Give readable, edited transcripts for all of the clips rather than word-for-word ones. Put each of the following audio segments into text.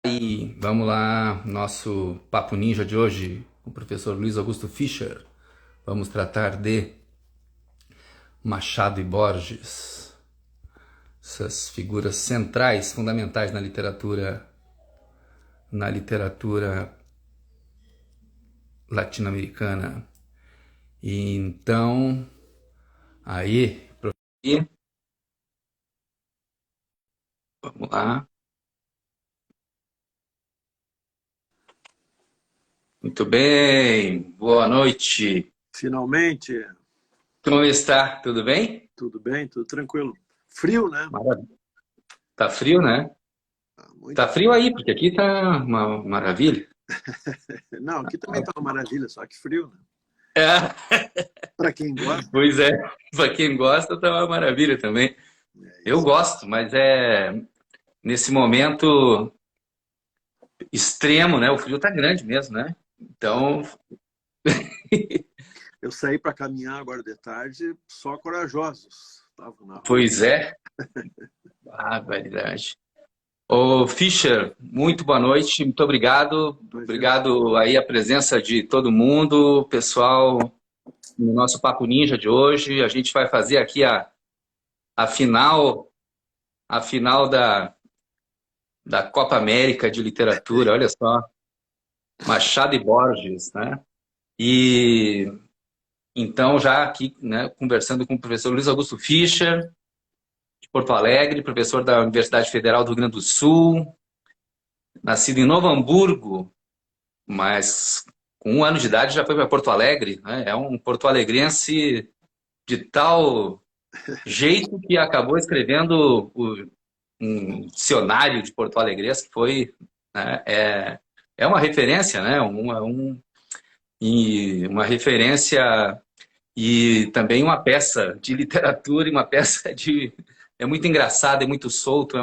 E vamos lá, nosso Papo Ninja de hoje, com o professor Luiz Augusto Fischer. Vamos tratar de Machado e Borges, essas figuras centrais, fundamentais na literatura latino-americana. E então, aí, vamos lá. Muito bem, boa noite. Finalmente, Como está? Tudo bem? tudo bem, tudo tranquilo. Frio, né? Maravilha. Tá frio, né? Ah, muito Tá frio. frio aí, porque aqui tá uma maravilha. Não, aqui também tá uma maravilha, só que frio, né? É, Para quem gosta, pois é, para quem gosta tá uma maravilha também. é Eu isso. gosto, mas nesse momento extremo, né? O frio tá grande mesmo, né? Então, Eu saí para caminhar agora de tarde, só corajosos estavam na rua. pois é, barbaridade. Ô, Fischer, muito boa noite, muito obrigado. Imagina. Obrigado aí a presença de todo mundo, pessoal, no nosso Papo Ninja de hoje. A gente vai fazer aqui a final, a final da Copa América de Literatura, olha só, Machado e Borges, né? E então, já aqui, né, conversando com o professor Luiz Augusto Fischer, de Porto Alegre, professor da Universidade Federal do Rio Grande do Sul, nascido em Novo Hamburgo, mas com 1 ano de idade já foi para Porto Alegre, né? É um porto-alegrense de tal jeito que acabou escrevendo um dicionário de porto-alegrense que foi, né, é uma referência, né? E uma referência e também uma peça de literatura e uma peça de... É muito engraçado, é muito solto,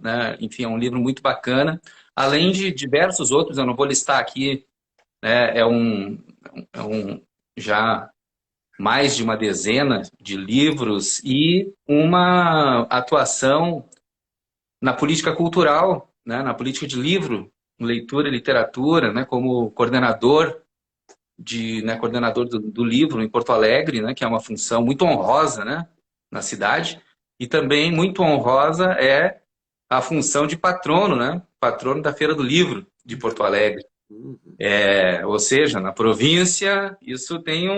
né, enfim, é um livro muito bacana. Além de diversos outros, eu não vou listar aqui, né, já mais de uma dezena de livros e uma atuação na política cultural, né, na política de livro, leitura e literatura, né, como coordenador do livro em Porto Alegre, né, que é uma função muito honrosa, né, na cidade, e também muito honrosa é a função de patrono, né, patrono da Feira do Livro de Porto Alegre. Uhum. Ou seja, na província, isso tem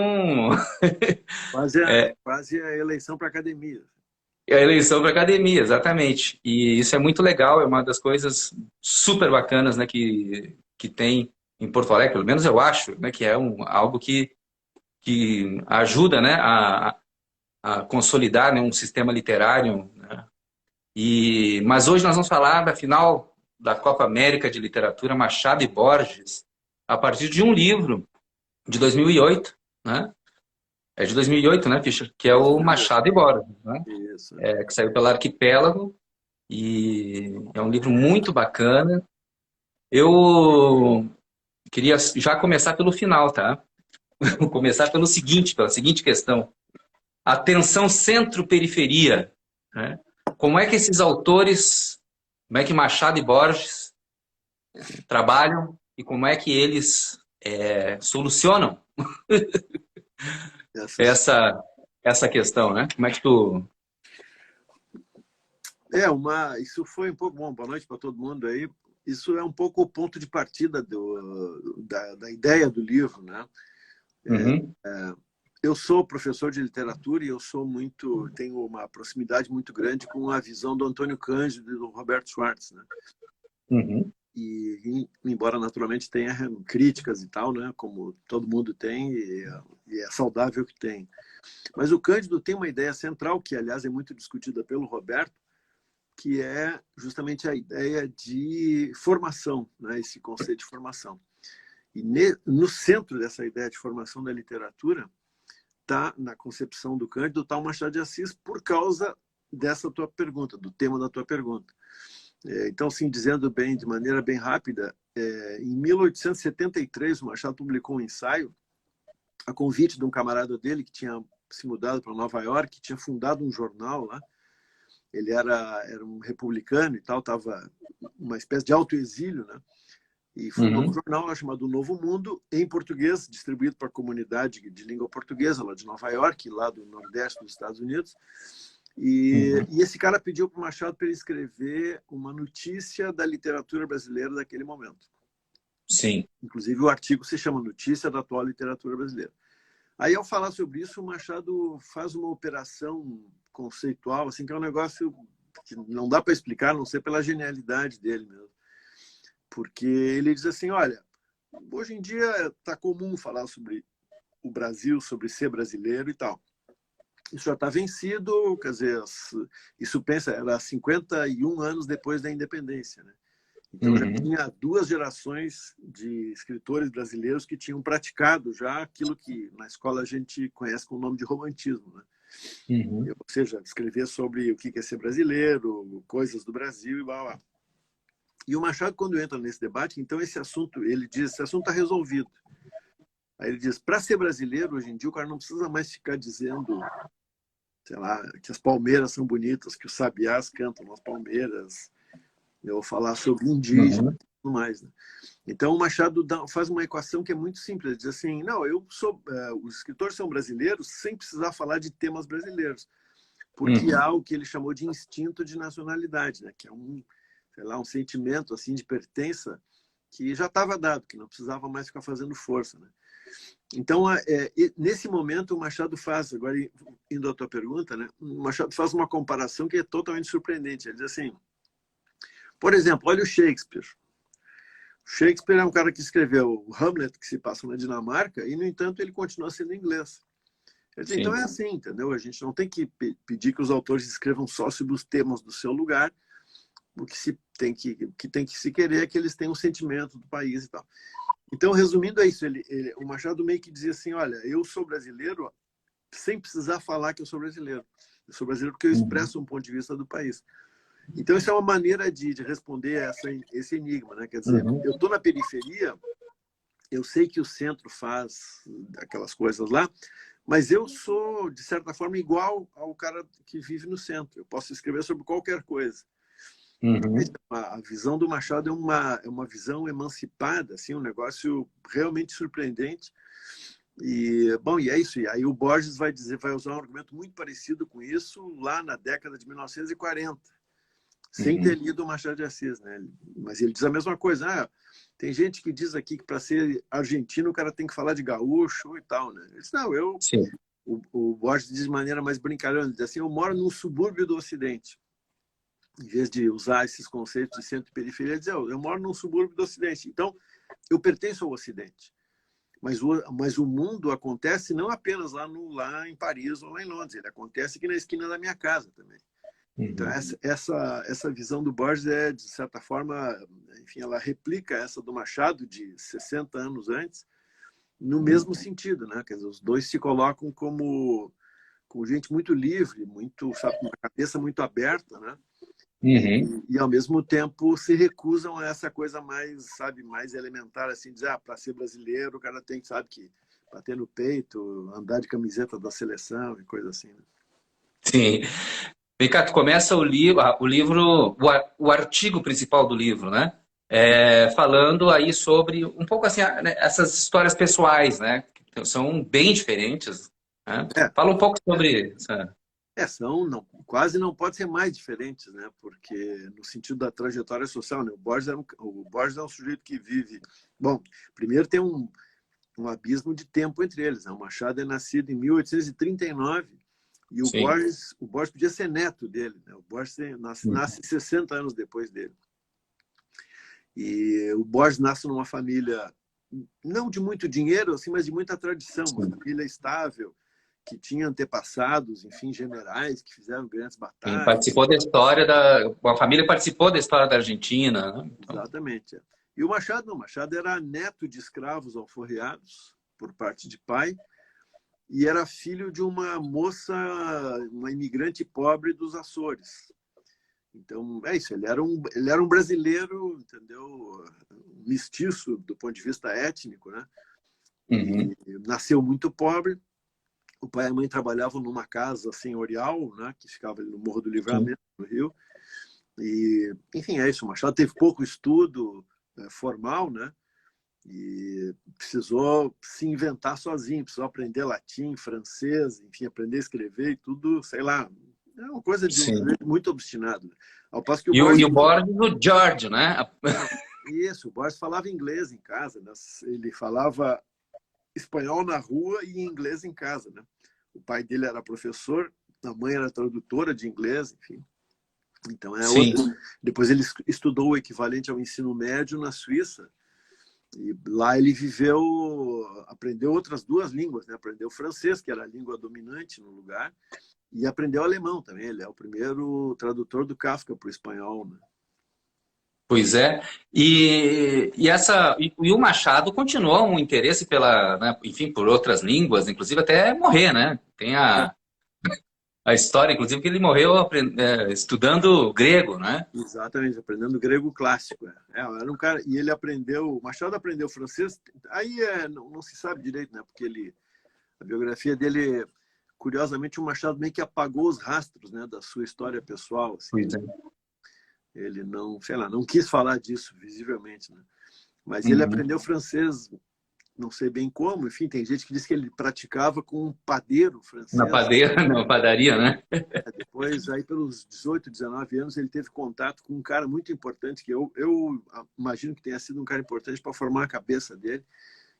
Quase a eleição para academia. é a eleição para academia, exatamente. E isso é muito legal, é uma das coisas super bacanas, né, que tem em Porto Alegre, pelo menos eu acho, né, que é algo que ajuda, né, a consolidar, né, um sistema literário, né? Mas hoje nós vamos falar da final da Copa América de Literatura, Machado e Borges, a partir de um livro de 2008, né? É de 2008, né, Fischer? Que é o 2008. Machado e Borges, né? Isso. Que saiu pela Arquipélago e é um livro muito bacana. Eu queria já começar pelo final, tá? Vou começar pela seguinte questão. A tensão centro-periferia, né? Como é que esses autores, como é que Machado e Borges trabalham e como é que eles solucionam Essas, essa questão, né? Como é que tu... isso foi um pouco bom. Boa noite para todo mundo aí. Isso é um pouco o ponto de partida da ideia do livro, né? Uhum, Eu sou professor de literatura e tenho uma proximidade muito grande com a visão do Antônio Cândido e do Roberto Schwartz, né? uhum, Embora naturalmente tenha críticas e tal, né? Como todo mundo tem e é saudável que tem. Mas o Cândido tem uma ideia central que, aliás, é muito discutida pelo Roberto, que é justamente a ideia de formação, né? Esse conceito de formação. E no centro dessa ideia de formação da literatura está, na concepção do Cândido, está o Machado de Assis por causa dessa tua pergunta, do tema da tua pergunta. Então, assim, dizendo bem, de maneira bem rápida, em 1873, o Machado publicou um ensaio a convite de um camarada dele que tinha se mudado para Nova York, que tinha fundado um jornal lá, Ele era um republicano e tal, estava uma espécie de autoexílio, né? E fundou um jornal lá chamado Novo Mundo, em português, distribuído para a comunidade de língua portuguesa, lá de Nova York, lá do Nordeste dos Estados Unidos. E esse cara pediu para o Machado para ele escrever uma notícia da literatura brasileira daquele momento. Sim. Inclusive, o artigo se chama Notícia da Atual Literatura Brasileira. Aí, ao falar sobre isso, o Machado faz uma operação conceitual, assim, que é um negócio que não dá para explicar, a não ser pela genialidade dele mesmo. Porque ele diz assim, olha, hoje em dia está comum falar sobre o Brasil, sobre ser brasileiro e tal. Isso já está vencido, quer dizer, isso pensa, era 51 anos depois da independência, né? Então já tinha 2 gerações de escritores brasileiros que tinham praticado já aquilo que na escola a gente conhece com o nome de romantismo, né? Ou seja, escrever sobre o que é ser brasileiro, coisas do Brasil e blá, blá. E o Machado, quando entra nesse debate, então esse assunto, ele diz, esse assunto está resolvido. Aí ele diz, para ser brasileiro, hoje em dia, o cara não precisa mais ficar dizendo, sei lá, que as palmeiras são bonitas, que os sabiás cantam nas palmeiras. Eu vou falar sobre indígena e tudo mais, né? Então, o Machado faz uma equação que é muito simples. Ele diz assim, não, os escritores são brasileiros sem precisar falar de temas brasileiros. Porque há o que ele chamou de instinto de nacionalidade, né? Que é sei lá, um sentimento assim de pertença que já estava dado, que não precisava mais ficar fazendo força, né? Então, nesse momento, o Machado faz, agora indo à tua pergunta, né? O Machado faz uma comparação que é totalmente surpreendente. Ele diz assim, por exemplo, olha o Shakespeare. O Shakespeare é um cara que escreveu o Hamlet, que se passa na Dinamarca, e, no entanto, ele continua sendo inglês. Ele diz, então é assim, entendeu? A gente não tem que pedir que os autores escrevam só sobre os temas do seu lugar, o que tem que se querer é que eles tenham um sentimento do país e tal. Então, resumindo, é isso. O Machado meio que dizia assim, olha, eu sou brasileiro sem precisar falar que eu sou brasileiro. Eu sou brasileiro porque eu expresso um ponto de vista do país. Então, isso é uma maneira de responder esse enigma, né? Quer dizer, eu estou na periferia, eu sei que o centro faz aquelas coisas lá, mas eu sou, de certa forma, igual ao cara que vive no centro. Eu posso escrever sobre qualquer coisa. A visão do Machado é uma visão emancipada, assim, um negócio realmente surpreendente. E, bom, e é isso. E aí o Borges vai usar um argumento muito parecido com isso lá na década de 1940, sem ter lido o Machado de Assis, né? Mas ele diz a mesma coisa. Tem gente que diz aqui que para ser argentino o cara tem que falar de gaúcho e tal, né? Ele diz, não, o Borges diz de maneira mais brincalhona, ele diz assim, eu moro num subúrbio do Ocidente. Em vez de usar esses conceitos de centro e periferia, ele diz, eu moro num subúrbio do Ocidente. Então, eu pertenço ao Ocidente. Mas o mundo acontece não apenas lá em Paris ou lá em Londres, ele acontece aqui na esquina da minha casa também. Então, essa visão do Borges é, de certa forma, enfim, ela replica essa do Machado de 60 anos antes, no mesmo sentido, né? Quer dizer, os dois se colocam como gente muito livre, muito, sabe, com uma cabeça muito aberta, né? E ao mesmo tempo se recusam a essa coisa mais, sabe, mais elementar, assim, dizer, para ser brasileiro o cara tem, sabe, que bater no peito, andar de camiseta da seleção e coisa assim, né? Sim. Vem cá, tu começa o artigo principal do livro, né? Falando aí sobre um pouco assim, né, essas histórias pessoais, né? Que são bem diferentes, né? Fala um pouco sobre isso. Quase não pode ser mais diferentes, né? Porque no sentido da trajetória social, né? O Borges é um sujeito que vive... Bom, primeiro tem um abismo de tempo entre eles, né? O Machado é nascido em 1839 e o Borges podia ser neto dele, né? O Borges nasce 60 anos depois dele. E o Borges nasce numa família não de muito dinheiro, assim, mas de muita tradição, uma família estável, que tinha antepassados, enfim, generais que fizeram grandes batalhas. Participou da história a família participou da história da Argentina, né? Então... Exatamente. E o Machado não. O Machado era neto de escravos alforriados por parte de pai e era filho de uma moça, uma imigrante pobre dos Açores. Então, é isso. Ele era um brasileiro, entendeu? Um mestiço do ponto de vista étnico, né? E nasceu muito pobre. O pai e a mãe trabalhavam numa casa senhorial, né, que ficava ali no Morro do Livramento, no Rio. E, enfim, é isso. O Machado teve pouco estudo formal, né? E precisou se inventar sozinho, precisou aprender latim, francês, enfim, aprender a escrever e tudo, sei lá. É uma coisa de um Sim. sujeito muito obstinado. Ao passo que o E Borges... o Borges, o George, né? Isso, o Borges falava inglês em casa, né? Ele falava espanhol na rua e inglês em casa, né? O pai dele era professor, a mãe era tradutora de inglês, enfim. Então é Sim. outro. Depois ele estudou o equivalente ao ensino médio na Suíça. E lá ele viveu, aprendeu outras duas línguas, né? Aprendeu francês, que era a língua dominante no lugar, e aprendeu alemão também. Ele é o primeiro tradutor do Kafka para o espanhol, né? Pois é. E o Machado continuou um interesse pela, né, enfim, por outras línguas, inclusive até morrer, né? Tem É, a história, inclusive, que ele morreu estudando grego, né? exatamente, aprendendo grego clássico. Era um cara, e ele aprendeu, o Machado aprendeu francês, aí não se sabe direito, né? Porque a biografia dele, curiosamente, o Machado meio que apagou os rastros, né, da sua história pessoal, assim. Pois é. Ele não, sei lá, não quis falar disso visivelmente, né? Mas ele Uhum. aprendeu francês, não sei bem como, enfim, tem gente que diz que ele praticava com um padeiro Na francês. padeira, na padaria, né? Depois, aí pelos 18, 19 anos, ele teve contato com um cara muito importante, que eu imagino que tenha sido um cara importante para formar a cabeça dele,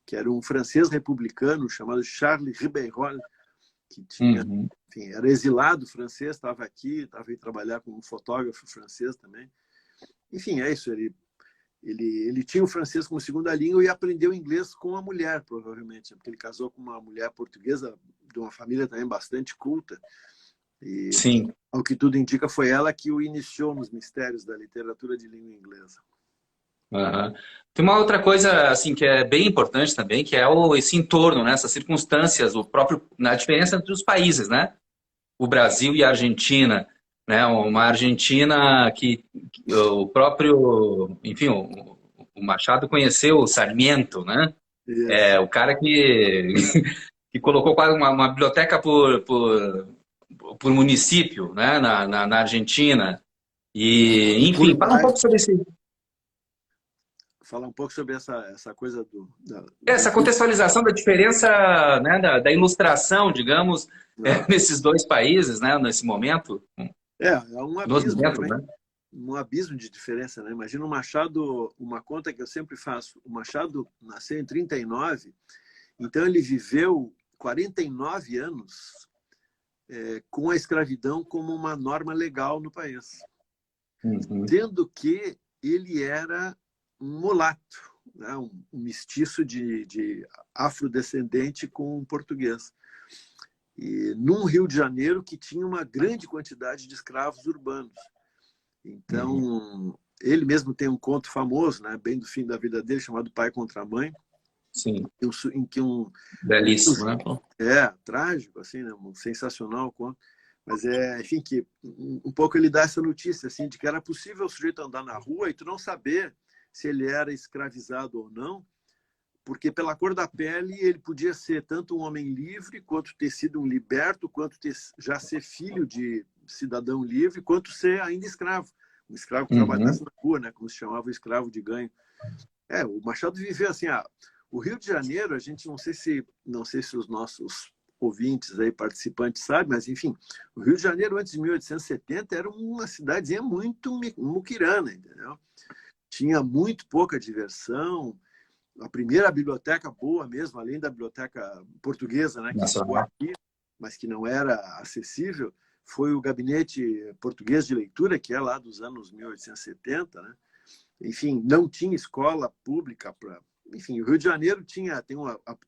que era um francês republicano chamado Charles Ribeyrolles, que tinha, Uhum. enfim, era exilado francês, estava aqui, estava aí trabalhar como fotógrafo francês também. Enfim, é isso, ele tinha o francês como segunda língua e aprendeu inglês com a mulher, provavelmente, porque ele casou com uma mulher portuguesa de uma família também bastante culta. E, Sim. ao que tudo indica, foi ela que o iniciou nos mistérios da literatura de língua inglesa. Uhum. Tem uma outra coisa assim que é bem importante também, que é esse entorno, né? Essas circunstâncias, o próprio, na diferença entre os países, né? O Brasil e a Argentina, né? Uma Argentina que o próprio, enfim, o Machado conheceu o Sarmiento, né? Isso. É o cara que, que colocou quase uma biblioteca por município, né? Na Argentina. E, O enfim, fala um Uruguai, pouco sobre esse, falar um pouco sobre essa coisa essa contextualização da diferença, né, da ilustração, digamos, ah, nesses dois países, né, nesse momento, é um nos abismo momentos, também, né? um abismo de diferença, né? Imagina o Machado, uma conta que eu sempre faço, o Machado nasceu em 39, então ele viveu 49 anos com a escravidão como uma norma legal no país, Uhum, sendo que ele era um mulato, né? Um mestiço de afrodescendente com um português. E num Rio de Janeiro que tinha uma grande quantidade de escravos urbanos. uhum. Então, ele mesmo tem um conto famoso, né, bem do fim da vida dele, chamado Pai contra a Mãe, Sim, em que belíssimo, né? trágico, assim, né, um sensacional conto, mas enfim, que um pouco ele dá essa notícia, assim, de que era possível o sujeito andar na rua e tu não saber se ele era escravizado ou não, porque pela cor da pele ele podia ser tanto um homem livre, quanto ter sido um liberto, quanto já ser filho de cidadão livre, quanto ser ainda escravo. Um escravo que trabalhasse Uhum. na rua, né, como se chamava o escravo de ganho. O Machado viveu assim, o Rio de Janeiro, a gente não sei se os nossos ouvintes aí, participantes sabem, mas enfim, o Rio de Janeiro antes de 1870 era uma cidadezinha muito muquirana, entendeu? Tinha muito pouca diversão, a primeira biblioteca boa mesmo, além da biblioteca portuguesa, né, que ficou Nacional. aqui, mas que não era acessível, foi o Gabinete Português de Leitura, que é lá dos anos 1870, né? Enfim, não tinha escola pública para... Enfim, o Rio de Janeiro tem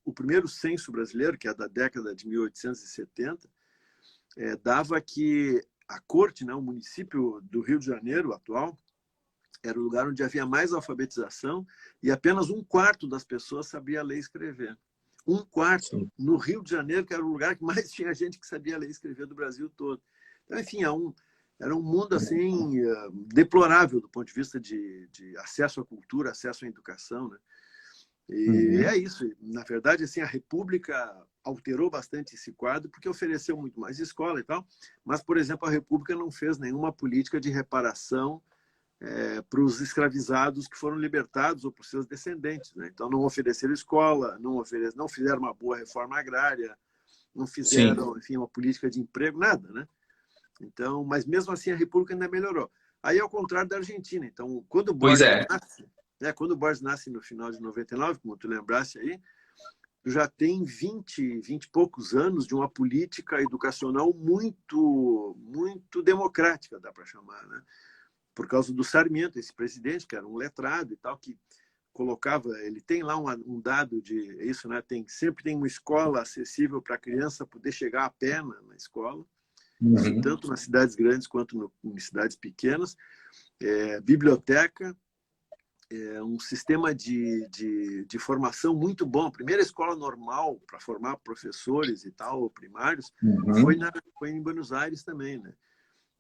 o primeiro censo brasileiro, que é da década de 1870, dava que a corte, né, o município do Rio de Janeiro atual, era o lugar onde havia mais alfabetização e apenas um quarto das pessoas sabia ler e escrever. Um quarto. Sim. No Rio de Janeiro, que era o lugar que mais tinha gente que sabia ler e escrever do Brasil todo. Então, enfim, era um mundo assim deplorável do ponto de vista de acesso à cultura, acesso à educação, né? E é isso. Na verdade, assim, a República alterou bastante esse quadro porque ofereceu muito mais escola e tal, mas, por exemplo, a República não fez nenhuma política de reparação para os escravizados que foram libertados ou para os seus descendentes, né? Então, não ofereceram escola, não fizeram uma boa reforma agrária, não Sim. fizeram, enfim, uma política de emprego, nada, né? Então, mas mesmo assim a República ainda melhorou. Aí, ao contrário da Argentina. Então, quando o Pois Borges é. nasce, né, quando o Borges nasce no final de 99, como tu lembrasse aí, tu já tem 20 e poucos anos de uma política educacional muito democrática, dá para chamar, né? Por causa do Sarmiento, esse presidente, que era um letrado e tal, que colocava, ele tem lá um dado de isso, né? Sempre tem uma escola acessível para a criança poder chegar a pé na escola, isso tanto nas cidades grandes quanto em cidades pequenas, biblioteca, um sistema de formação muito bom. A primeira escola normal para formar professores e tal, primários, foi em Buenos Aires também, né?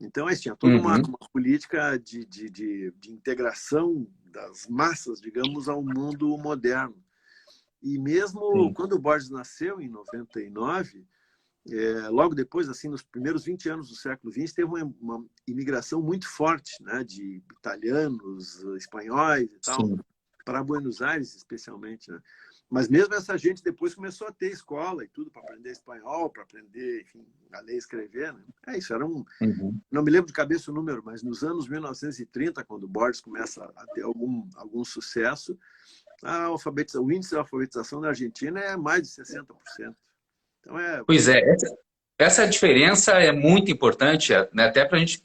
Então, tinha toda uma política de integração das massas, digamos, ao mundo moderno. E mesmo quando o Borges nasceu, em 99, logo depois, assim, nos primeiros 20 anos do século XX, teve uma imigração muito forte, né, de italianos, espanhóis e tal, Sim. para Buenos Aires, especialmente, né? Mas mesmo essa gente depois começou a ter escola e tudo para aprender espanhol, para aprender, enfim, a ler e escrever, né? Isso era não me lembro de cabeça o número, mas nos anos 1930, quando o Borges começa a ter algum sucesso, o índice de alfabetização na Argentina é mais de 60%. Então Pois é, essa diferença é muito importante, né, até para a gente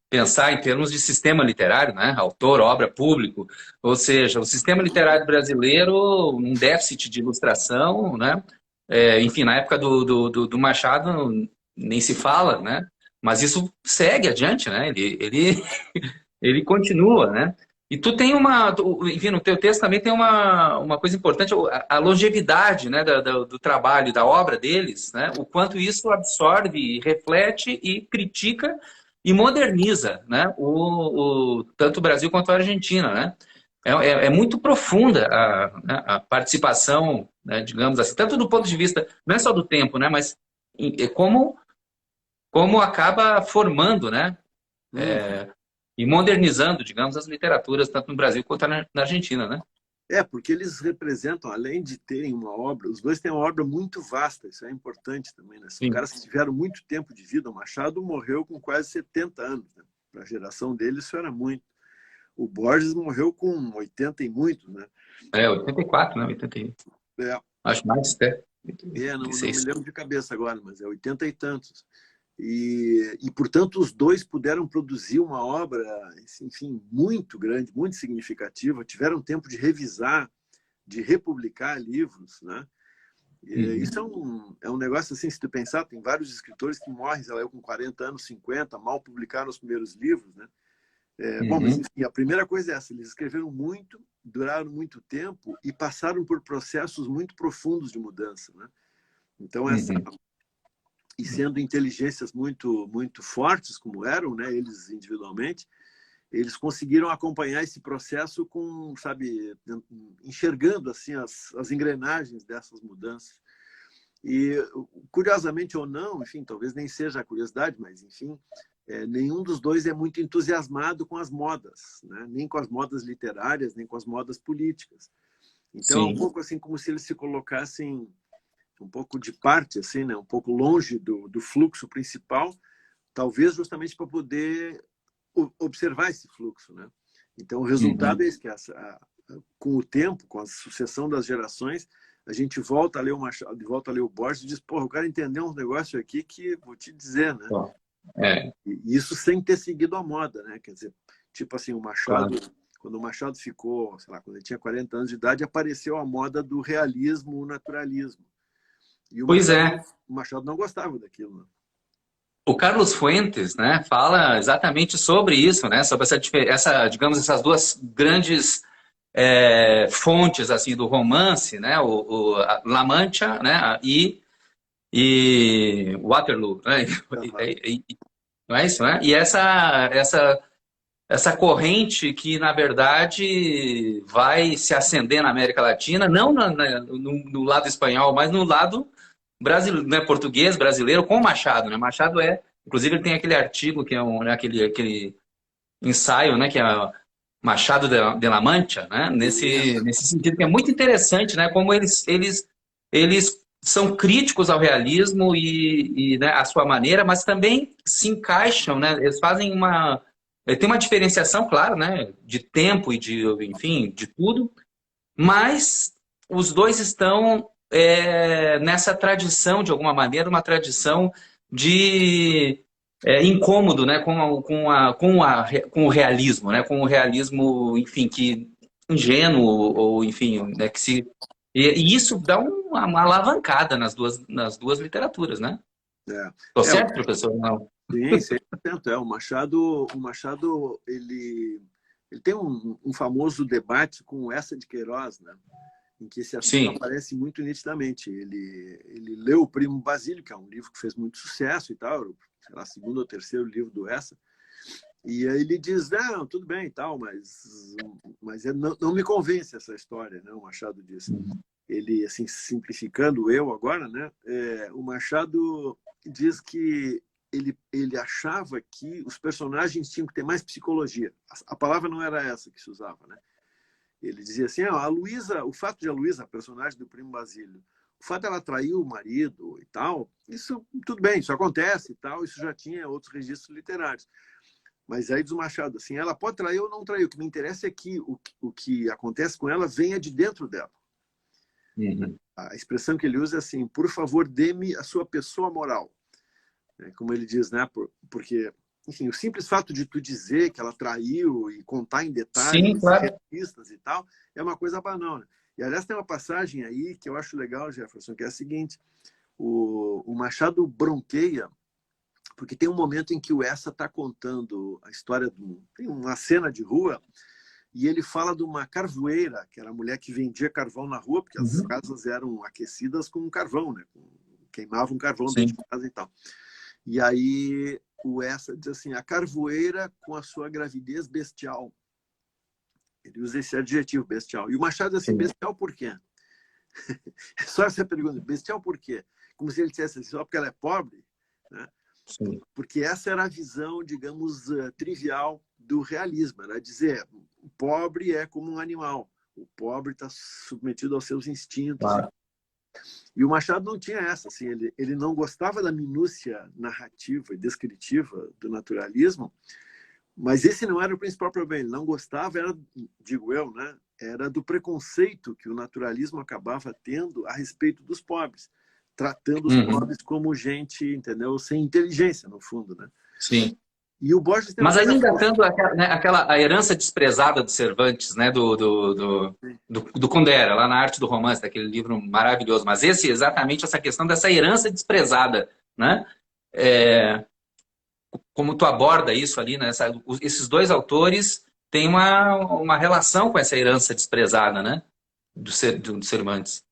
pensar em termos de sistema literário, né? Autor, obra, público. Ou seja, o sistema literário brasileiro, um déficit de ilustração, né? Enfim, na época do Machado nem se fala, né? Mas isso segue adiante, né? Ele continua, né? E tu tem enfim, no teu texto também tem uma coisa importante, a longevidade, né, do trabalho, da obra deles, né? O quanto isso absorve, reflete e critica e moderniza, né? Tanto o Brasil quanto a Argentina, né? É muito profunda a participação, né, digamos assim, tanto do ponto de vista, não é só do tempo, né, mas como acaba formando, né? E modernizando, digamos, as literaturas, tanto no Brasil quanto na Argentina, né? Porque eles representam, além de terem uma obra, os dois têm uma obra muito vasta, isso é importante também, né? São Sim. caras que tiveram muito tempo de vida. O Machado morreu com quase 70 anos, né? Para a geração dele, isso era muito. O Borges morreu com 80 e muito, né? 84, né? 81. É, Acho mais até. não me 86. lembro de cabeça agora, mas é 80 e tantos. Portanto, os dois puderam produzir uma obra, enfim, muito grande, muito significativa, tiveram tempo de revisar, de republicar livros, né? Isso é um negócio assim, se tu pensar, tem vários escritores que morrem, sei lá, eu com 40 anos, 50, mal publicaram os primeiros livros, né? Bom, mas enfim, a primeira coisa é essa, eles escreveram muito, duraram muito tempo e passaram por processos muito profundos de mudança, né? Então, e sendo inteligências muito fortes, como eram, né, eles individualmente, eles conseguiram acompanhar esse processo com, sabe, enxergando assim as engrenagens dessas mudanças. E, curiosamente ou não, enfim, talvez nem seja a curiosidade, mas, enfim, nenhum dos dois é muito entusiasmado com as modas, né? Nem com as modas literárias, nem com as modas políticas. Então, é um pouco assim como se eles se colocassem um pouco de parte, assim, né? Um pouco longe do fluxo principal, talvez justamente para poder observar esse fluxo, né? Então, o resultado é esse, que com o tempo, com a sucessão das gerações, a gente volta a ler o Machado, volta a ler o Borges e diz, porra, o cara entendeu um negócio aqui que, vou te dizer, né? E isso sem ter seguido a moda, né? Quer dizer, tipo assim, o Machado, quando o Machado ficou, sei lá, quando ele tinha 40 anos de idade, apareceu a moda do realismo, o naturalismo. E Pois é. o Machado não gostava daquilo, né? O Carlos Fuentes, né, fala exatamente sobre isso, né, sobre digamos, essas duas grandes fontes assim do romance, né, La Mancha, né, e Waterloo, né, não é isso, né? E essa essa corrente que, na verdade, vai se acender na América Latina, não no lado espanhol, mas no lado brasileiro, né, português, brasileiro, com Machado, né? Machado inclusive ele tem aquele artigo que é né, aquele ensaio, né, que é Machado de la Mancha, né? Nesse sentido que é muito interessante, né? Como eles são críticos ao realismo né, à sua maneira, mas também se encaixam, né? Eles fazem tem uma diferenciação, claro, né? De tempo e enfim, de tudo, mas os dois estão nessa tradição, de alguma maneira, uma tradição de incômodo, né, com o realismo, né, com o realismo, enfim, que ingênuo ou enfim, né, e isso dá uma alavancada nas duas literaturas, né? É, Tô é, certo, professor? Não. sim, 100%. O Machado, ele tem um famoso debate com o Eça de Queiroz, né? Em que esse assunto Sim. aparece muito nitidamente. Ele leu O Primo Basílio, que é um livro que fez muito sucesso e tal, sei lá, segundo ou terceiro livro do Eça, e aí ele diz, não, tudo bem e tal, mas não me convence essa história, né? O Machado diz. Ele, assim, simplificando eu agora, né? O Machado diz que ele achava que os personagens tinham que ter mais psicologia. A palavra não era essa que se usava, né? Ele dizia assim, a Luísa, o fato de a Luísa, a personagem do Primo Basílio, o fato de ela trair o marido e tal, isso tudo bem, isso acontece e tal, isso já tinha outros registros literários. Mas aí diz o Machado assim, ela pode trair ou não trair, o que me interessa é que o que acontece com ela venha de dentro dela. Uhum. A expressão que ele usa é assim, por favor, dê-me a sua pessoa moral. Como ele diz, né? Porque, enfim, o simples fato de tu dizer que ela traiu e contar em Sim, detalhes claro. realistas e tal, é uma coisa banal, né? E, aliás, tem uma passagem aí que eu acho legal, Jefferson, que é a seguinte, o Machado bronqueia, porque tem um momento em que o Eça está contando a história tem uma cena de rua, e ele fala de uma carvoeira, que era a mulher que vendia carvão na rua, porque as casas eram aquecidas com carvão, né? Queimavam carvão dentro de casa e tal. E aí o Eça diz assim, a carvoeira com a sua gravidez bestial. Ele usa esse adjetivo, bestial. E o Machado diz assim, bestial por quê? Só essa pergunta, bestial por quê? Como se ele dissesse assim, só porque ela é pobre, né? Porque essa era a visão, digamos, trivial do realismo. Era dizer, o pobre é como um animal. O pobre está submetido aos seus instintos. Claro. E o Machado não tinha essa. Assim, ele não gostava da minúcia narrativa e descritiva do naturalismo, mas esse não era o principal problema. Ele não gostava, digo eu, né, era do preconceito que o naturalismo acabava tendo a respeito dos pobres, tratando os pobres como gente, entendeu? Sem inteligência, no fundo, né? Sim. E o Borges tem uma Mas coisa... ainda tendo a herança desprezada do Cervantes, né, do Kundera, lá na Arte do Romance, daquele livro maravilhoso. Mas exatamente essa questão dessa herança desprezada, né? Como tu aborda isso ali, né? Esses dois autores têm uma relação com essa herança desprezada, né? Do Cervantes.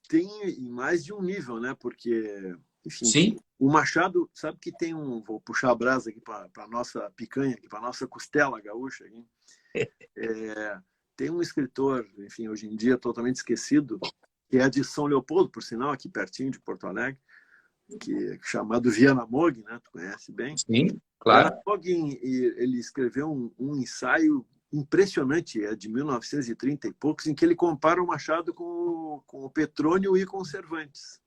Tem em mais de um nível, né? Porque, enfim, Sim. o Machado, sabe que tem vou puxar a brasa aqui para a nossa picanha, aqui para a nossa costela gaúcha. Aqui. Tem um escritor, enfim, hoje em dia totalmente esquecido, que é de São Leopoldo, por sinal, aqui pertinho de Porto Alegre, chamado Viana Mogg, né? Tu conhece bem? Sim, claro. Viana Mogg, ele escreveu um ensaio impressionante, de 1930 e poucos, em que ele compara o Machado com o Petrônio e com o Cervantes.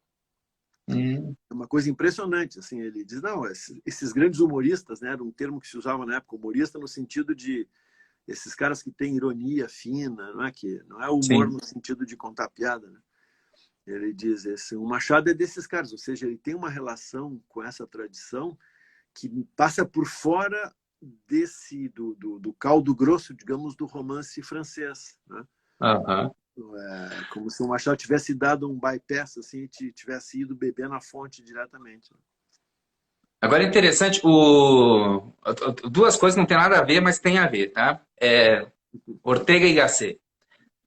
É uma coisa impressionante. Assim, ele diz, não, esses grandes humoristas, né, era um termo que se usava na época, humorista no sentido de esses caras que têm ironia fina, não é humor no sentido de contar piada, né? Ele diz, o Machado é desses caras, ou seja, ele tem uma relação com essa tradição que passa por fora do caldo grosso, digamos, do romance francês, né? Como se o Machado tivesse dado um bypass, assim, e tivesse ido beber na fonte diretamente. Agora é interessante, duas coisas não tem nada a ver, mas tem a ver, tá? Ortega y Gasset.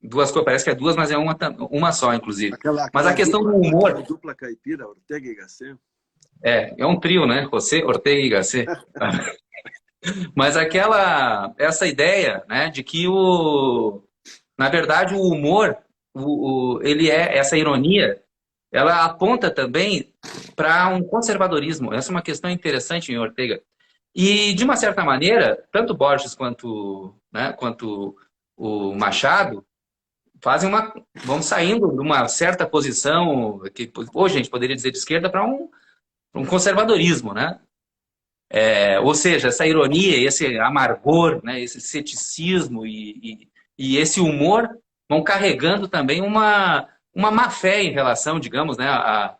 Duas coisas, parece que é duas, mas é uma só, inclusive. Mas a questão do humor... Aquela dupla caipira, Ortega y Gasset. É um trio, né? José, Ortega y Gasset. Mas essa ideia, né, de que na verdade, o humor, ele essa ironia, ela aponta também para um conservadorismo. Essa é uma questão interessante em Ortega. E, de uma certa maneira, tanto Borges quanto, né, quanto o Machado vão saindo de uma certa posição que hoje a gente poderia dizer de esquerda para um conservadorismo, né? Ou seja, essa ironia, esse amargor, né, esse ceticismo e esse humor vão carregando também uma má fé em relação, digamos, né, a...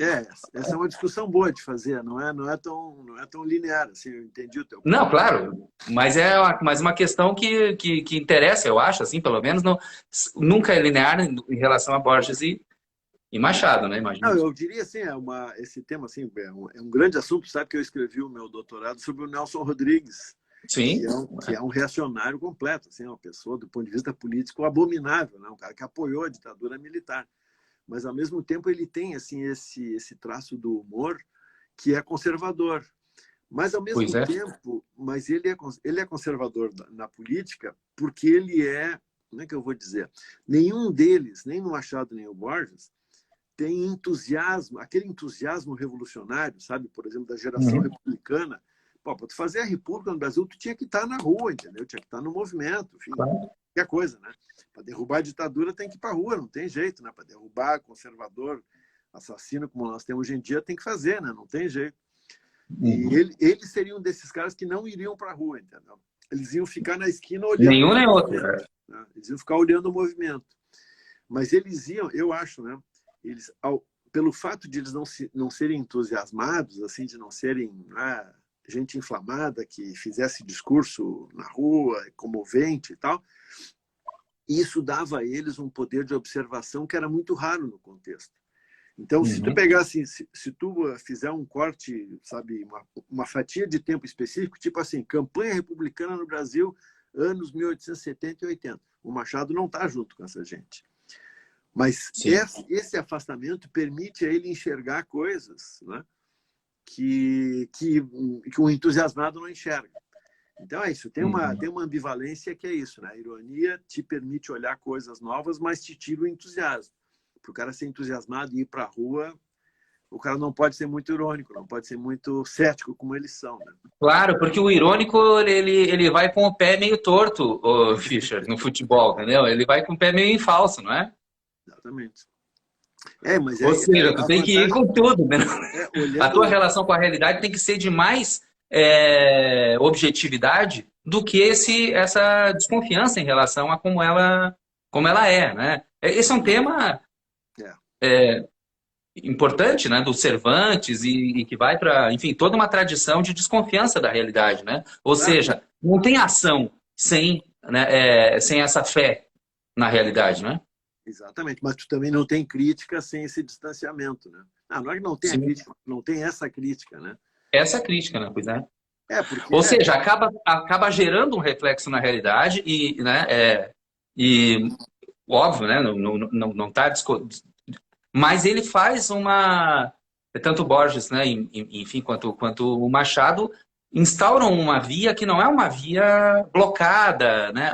Essa é uma discussão boa de fazer, não é tão linear, assim, eu entendi o teu Não, ponto. claro, mas mais uma questão que interessa, eu acho, assim, pelo menos nunca é linear em relação a Borges e Machado, né, Não, imagino. eu diria assim, esse tema assim, é um grande assunto, sabe que eu escrevi o meu doutorado sobre o Nelson Rodrigues, Sim, que é um reacionário completo, assim, uma pessoa, do ponto de vista político, abominável, né? Um cara que apoiou a ditadura militar. Mas, ao mesmo tempo, ele tem assim, esse traço do humor que é conservador. Mas, ao pois mesmo é. tempo, ele é conservador na política porque ele como é que eu vou dizer? Nenhum deles, nem o Machado nem o Borges, tem entusiasmo, aquele entusiasmo revolucionário, sabe? Por exemplo, da geração Uhum. republicana. Pô, para tu fazer a república no Brasil, tu tinha que estar na rua, entendeu? Tinha que estar no movimento, enfim, Claro. qualquer coisa, né? Para derrubar a ditadura tem que ir para a rua, não tem jeito, né? Para derrubar conservador, assassino como nós temos hoje em dia, tem que fazer, né? Não tem jeito. E Uhum. eles seriam desses caras que não iriam para a rua, entendeu? Eles iam ficar na esquina olhando Nenhum o nem outro. movimento, né? Eles iam ficar olhando o movimento. Mas eles iam, eu acho, né? Eles, pelo fato de eles não serem entusiasmados, assim, de não serem gente inflamada que fizesse discurso na rua, comovente e tal, isso dava a eles um poder de observação que era muito raro no contexto. Então, se tu Uhum. pegar assim, se tu fizer um corte, sabe, uma fatia de tempo específico, tipo assim, campanha republicana no Brasil, anos 1870 e 80. O Machado não está junto com essa gente. Mas Sim. esse afastamento permite a ele enxergar coisas, né, que um entusiasmado não enxerga. Então é isso, tem uma, Uhum. tem uma ambivalência que é isso, né? A ironia te permite olhar coisas novas, mas te tira o entusiasmo. Para o cara ser entusiasmado e ir para a rua, o cara não pode ser muito irônico, não pode ser muito cético como eles são. Né? Claro, porque o irônico ele vai com o pé meio torto, o Fischer, no futebol, entendeu? Ele vai com o pé meio em falso, não é? Exatamente. Mas Ou seja, tu a tem que ir vantagem com tudo, né? A tua olhando. relação com a realidade tem que ser de mais objetividade do que essa desconfiança em relação a como ela é, né? Esse é um tema É, importante, né, do Cervantes e que vai para, enfim, toda uma tradição de desconfiança da realidade, né? Ou claro, seja, não tem ação sem essa fé na realidade, né? exatamente. Mas tu também não tem crítica sem esse distanciamento, né? Não é que não tem a Sim. crítica, não tem essa crítica, né? Essa é a crítica, né? Pois é. Porque Ou seja, acaba gerando um reflexo na realidade e óbvio, né? Não tá mas ele faz tanto o Borges, né? Enfim, quanto o Machado instauram uma via que não é uma via blocada, né?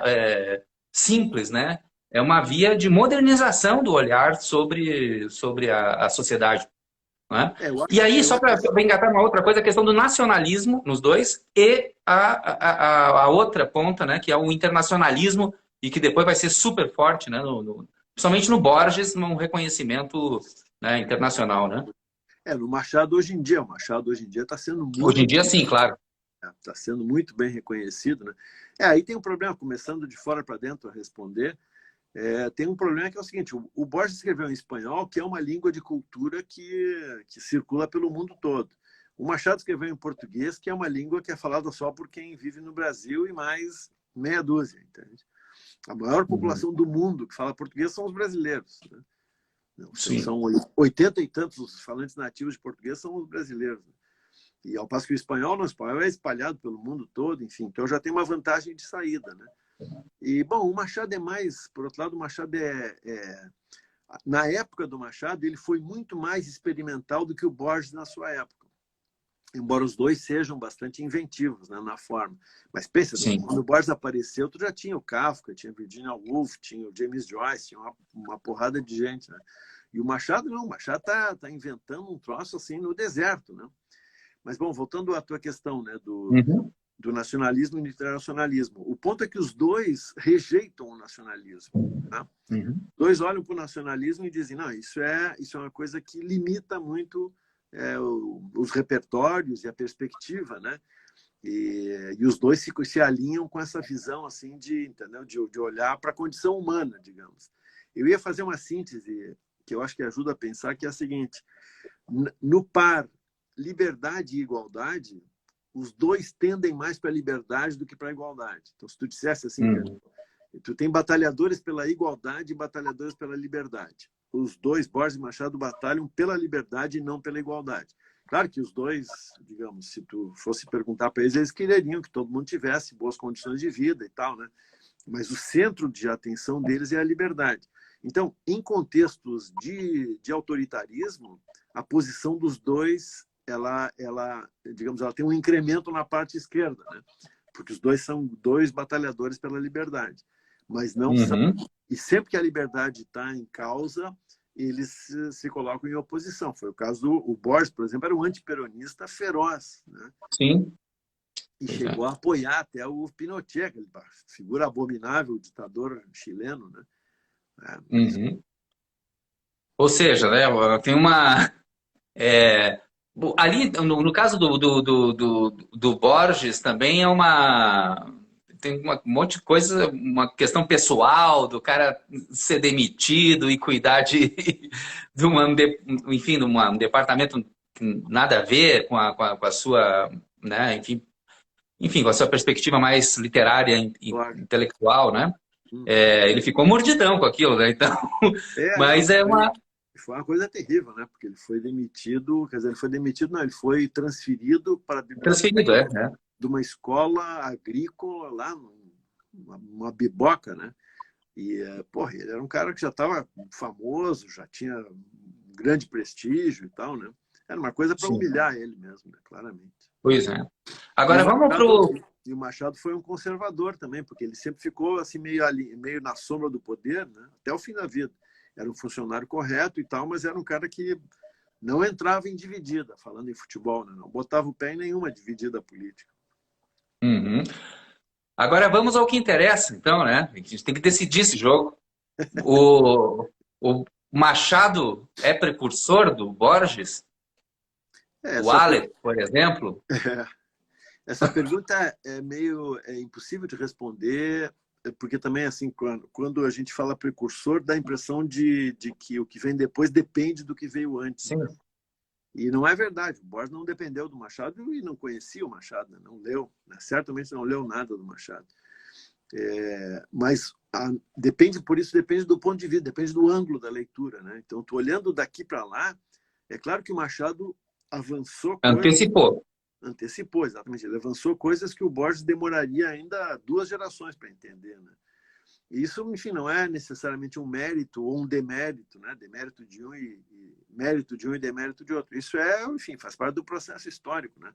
Simples, né? É uma via de modernização do olhar sobre a sociedade. Né? E aí, eu só acho para assim, engatar uma outra coisa, a questão do nacionalismo nos dois e a outra ponta, né, que é o internacionalismo e que depois vai ser super forte, né, principalmente no Borges, num reconhecimento, né, internacional. Né? no Machado hoje em dia, o Machado hoje em dia está sendo Hoje em dia, muito, sim, claro. está sendo muito bem reconhecido, né? Aí tem um problema, começando de fora para dentro a responder, tem um problema que é o seguinte, o Borges escreveu em espanhol, que é uma língua de cultura que circula pelo mundo todo. O Machado escreveu em português, que é uma língua que é falada só por quem vive no Brasil e mais meia dúzia, entende? A maior Uhum. população do mundo que fala português são os brasileiros. Né? Sim. São 80 e tantos os falantes nativos de português são os brasileiros. Né? E ao passo que o espanhol, não, o espanhol é espalhado pelo mundo todo, enfim, então já tem uma vantagem de saída, né? E, bom, o Machado é mais, por outro lado, o Machado na época do Machado, ele foi muito mais experimental do que o Borges na sua época. embora os dois sejam bastante inventivos, né, na forma. Mas pensa, Sim. quando o Borges apareceu, tu já tinha o Kafka, tinha Virginia Woolf, tinha o James Joyce, tinha uma porrada de gente, né? E o Machado não, o Machado tá inventando um troço assim no deserto, né? Mas, bom, voltando à tua questão, né, Uhum. do nacionalismo e do internacionalismo. O ponto é que os dois rejeitam o nacionalismo. Tá? Uhum. Os dois olham para o nacionalismo e dizem, não, isso é uma coisa que limita muito os repertórios e a perspectiva, né? E os dois se alinham com essa visão assim entendeu? De olhar para a condição humana, digamos. Eu ia fazer uma síntese que eu acho que ajuda a pensar, que é a seguinte: no par liberdade e igualdade, os dois tendem mais para a liberdade do que para a igualdade. Então, se tu dissesse assim, tu tem batalhadores pela igualdade e batalhadores pela liberdade. Os dois, Borges e Machado, batalham pela liberdade e não pela igualdade. Claro que os dois, digamos, se tu fosse perguntar para eles, eles quereriam que todo mundo tivesse boas condições de vida e tal, né? Mas o centro de atenção deles é a liberdade. Então, em contextos de autoritarismo, a posição dos dois, digamos, ela tem um incremento na parte esquerda, né? Porque os dois são dois batalhadores pela liberdade. Mas não são. E sempre que a liberdade está em causa, eles se colocam em oposição. Foi o caso do Borges, por exemplo, era um antiperonista feroz, né? Sim. E chegou a apoiar até o Pinochet, aquele figura abominável, ditador chileno, né? Ou seja, né, tem uma... ali, no caso do Borges, também é uma... Tem um monte de coisa, uma questão pessoal do cara ser demitido e cuidar de enfim, de um departamento que nada a ver com a sua, né, enfim, com a sua perspectiva mais literária e Claro. intelectual, né? Ele ficou mordidão com aquilo, né? Então, mas foi uma coisa terrível, né? Porque ele foi demitido, quer dizer, ele foi demitido, não, ele foi transferido para a biblioteca de uma escola agrícola lá, uma biboca, né? E, porra, ele era um cara que já estava famoso, já tinha grande prestígio e tal, né? Era uma coisa para humilhar ele mesmo, né? Claramente. Pois é. Agora vamos pro... E o Machado foi um conservador também, porque ele sempre ficou assim meio na sombra do poder, né? Até o fim da vida. Era um funcionário correto e tal, mas era um cara que não entrava em dividida, falando em futebol, né? Não botava o pé em nenhuma dividida política. Agora vamos ao que interessa, então, né? A gente tem que decidir esse jogo. O Machado é precursor do Borges? O Aleph, por exemplo? Essa pergunta é meio impossível de responder, porque também, assim, quando a gente fala precursor, dá a impressão de que o que vem depois depende do que veio antes. Sim. Né? E não é verdade. O Borges não dependeu do Machado e não conhecia o Machado, né? Não leu, né? Certamente não leu nada do Machado. Mas depende do ponto de vista, depende do ângulo da leitura, né? Então, tô olhando daqui para lá, é claro que o Machado avançou. Antecipou, exatamente. Ele avançou coisas que o Borges demoraria ainda 2 gerações para entender, né? E isso, enfim, não é necessariamente um mérito ou um demérito, né? Demérito de um e mérito de um e demérito de outro. Isso enfim, faz parte do processo histórico, né?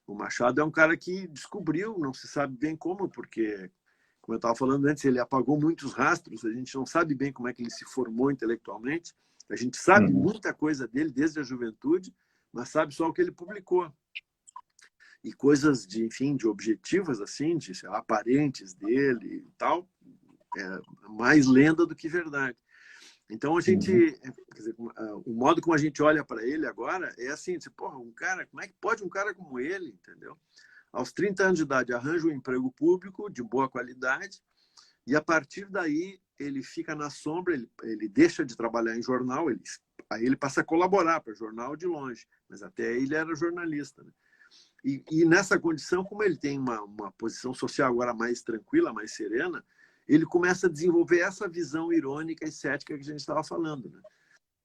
O Machado é um cara que descobriu, não se sabe bem como, porque, como eu estava falando antes, ele apagou muitos rastros, a gente não sabe bem como é que ele se formou intelectualmente, a gente sabe muita coisa dele desde a juventude, mas sabe só o que ele publicou. E coisas enfim, de objetivas, assim, de sei lá, aparentes dele e tal, mais lenda do que verdade. Então a gente, quer dizer, o modo como a gente olha para ele agora é assim, porra, como é que pode um cara como ele, entendeu? Aos 30 anos de idade arranja um emprego público de boa qualidade e a partir daí ele fica na sombra, ele deixa de trabalhar em jornal, aí ele passa a colaborar para jornal de longe, mas até aí ele era jornalista, né? E nessa condição, como ele tem uma posição social agora mais tranquila, mais serena, ele começa a desenvolver essa visão irônica e cética que a gente estava falando, né?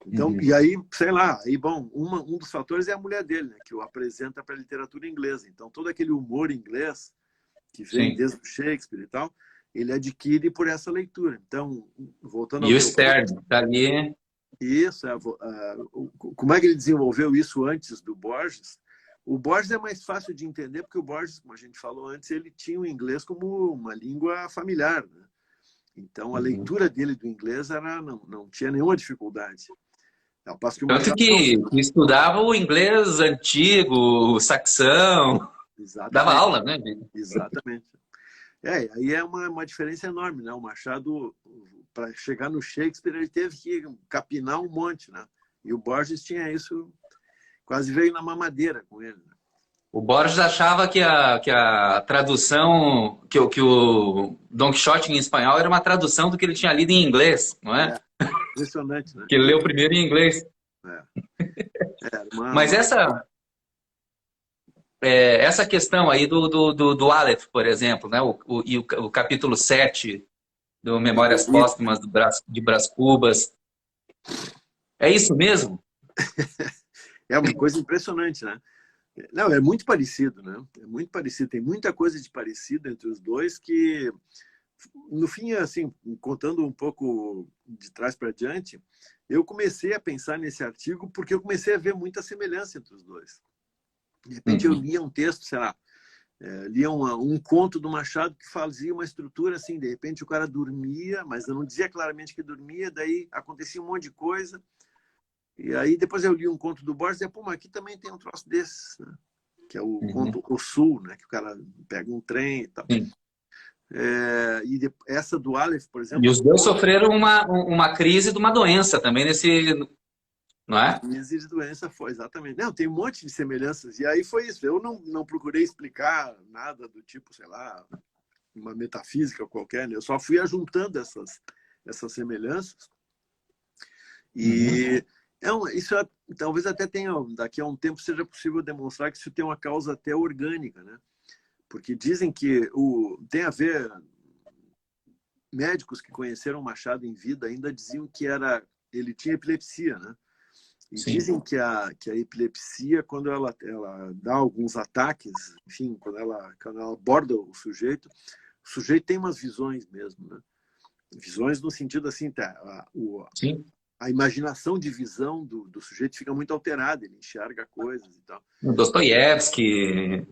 Então, e aí, sei lá, bom, um dos fatores é a mulher dele, né, que o apresenta para a literatura inglesa. Então, todo aquele humor inglês que vem desde o Shakespeare e tal, ele adquire por essa leitura. Então, voltando ao o Stern, tá ali. Isso, como é que ele desenvolveu isso antes do Borges? O Borges é mais fácil de entender, porque o Borges, como a gente falou antes, ele tinha o inglês como uma língua familiar, né? Então, a Uhum. leitura dele do inglês não tinha nenhuma dificuldade. Ao passo que o Tanto Machado não. que estudava o inglês antigo, o saxão, dava Exatamente, aula, né? exatamente. Aí é uma diferença enorme, né? O Machado, para chegar no Shakespeare, ele teve que capinar um monte, né? E o Borges tinha isso, quase veio na mamadeira com ele, né? O Borges achava que a tradução, que o Don Quixote em espanhol era uma tradução do que ele tinha lido em inglês, não é? É, impressionante, né? Que ele leu primeiro em inglês. É, é Mas essa questão aí do Aleph, por exemplo, né? E o capítulo 7 do Memórias Póstumas de Brás Cubas. É isso mesmo? é uma coisa impressionante, né? Não, é muito parecido, né? É muito parecido. Tem muita coisa de parecido entre os dois que, no fim, assim, contando um pouco de trás para diante, eu comecei a pensar nesse artigo porque eu comecei a ver muita semelhança entre os dois. De repente eu Uhum. lia um texto, sei lá, lia um conto do Machado que fazia uma estrutura assim, de repente o cara dormia, mas eu não dizia claramente que dormia, daí acontecia um monte de coisa. E aí depois eu li um conto do Borges e pô, mas aqui também tem um troço desses, né? Que é o Uhum. conto O Sul, né? Que o cara pega um trem e tal. Sim. Essa do Aleph, por E exemplo, os dois sofreram uma crise de uma doença também nesse, não é? crise de doença foi, exatamente. Não, tem um monte de semelhanças. E aí foi isso. Eu não procurei explicar nada do tipo, sei lá, uma metafísica qualquer, né? Eu só fui ajuntando essas semelhanças. Uhum. E isso talvez até tenha, daqui a um tempo seja possível demonstrar que isso tem uma causa até orgânica, né? Porque dizem que tem a ver, médicos que conheceram Machado em vida ainda diziam que ele tinha epilepsia, né? E Sim. dizem que a epilepsia, quando ela dá alguns ataques, enfim, quando ela aborda o sujeito tem umas visões mesmo, né? Visões no sentido assim, Sim. a imaginação de visão do sujeito fica muito alterada, ele enxerga coisas e tal. O Dostoiévski, E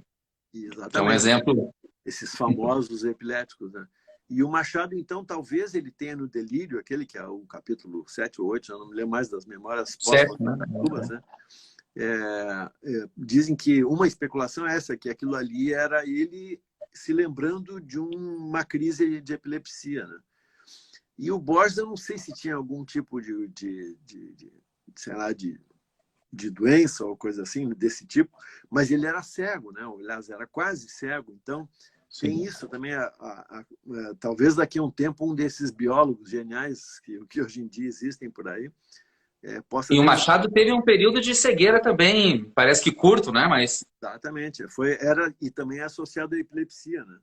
que é um exatamente, exemplo. esses famosos epiléticos, né? E o Machado, então, talvez ele tenha no Delírio, aquele que é o capítulo 7 ou 8, eu não me lembro mais das memórias póstumas, Certo, né? né? Dizem que uma especulação é essa, que aquilo ali era ele se lembrando de uma crise de epilepsia, né? E o Borges, eu não sei se tinha algum tipo sei lá, de doença ou coisa assim, desse tipo, mas ele era cego, né? Aliás, era quase cego. Então, tem Sim. isso também. Talvez daqui a um tempo, um desses biólogos geniais que hoje em dia existem por aí possa E o ter. Machado teve um período de cegueira também, parece que curto, né? Mas. Exatamente. E também é associado à epilepsia, né?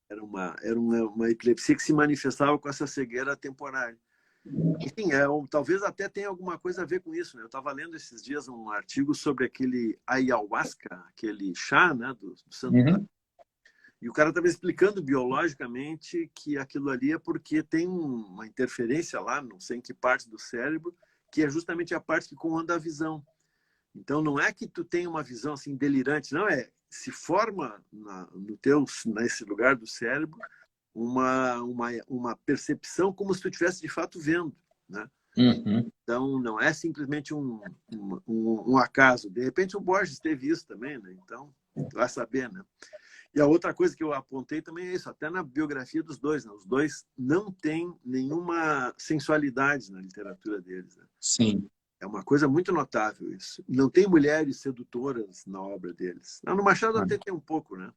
Era uma, Uhum. uma epilepsia que se manifestava com essa cegueira temporária. Enfim, talvez até tenha alguma coisa a ver com isso, né? Eu estava lendo esses dias um artigo sobre aquele ayahuasca, aquele chá, né, do Santo Daime, Uhum. e o cara estava explicando biologicamente que aquilo ali é porque tem uma interferência lá, não sei em que parte do cérebro, que é justamente a parte que comanda a visão. Então, não é que tu tem uma visão assim delirante, não é. Se forma nesse lugar do cérebro uma percepção como se tu estivesse de fato vendo, né? Uhum. Então, não é simplesmente um acaso. De repente, o Borges teve isso também, né? Então, vai saber, né? E a outra coisa que eu apontei também é isso, até na biografia dos dois, né? Os dois não têm nenhuma sensualidade na literatura deles, né? Sim. É uma coisa muito notável isso. Não tem mulheres sedutoras na obra deles. No Machado até tem um pouco, né?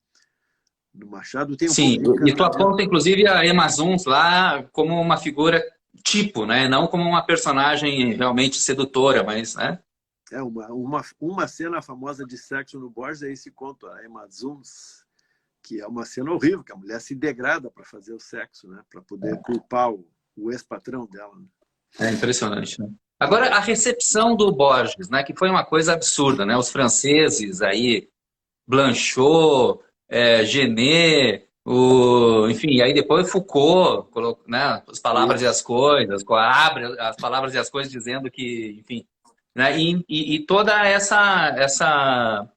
No Machado tem um pouco Sim, de e tu encantamento. aponta inclusive a Emma Zuns lá como uma figura tipo, né? Não como uma personagem realmente sedutora, mas, né? Uma cena famosa de sexo no Borges é esse conto, a Emma Zuns, que é uma cena horrível, que a mulher se degrada para fazer o sexo, né? Para poder culpar o ex-patrão dela, né? É impressionante, né? Agora, a recepção do Borges, né? Que foi uma coisa absurda, né? Os franceses aí, Blanchot, Genet, enfim, aí depois Foucault, colocou, né? As palavras e Isso. as coisas, abre as palavras e as coisas dizendo que, enfim, né? E toda essa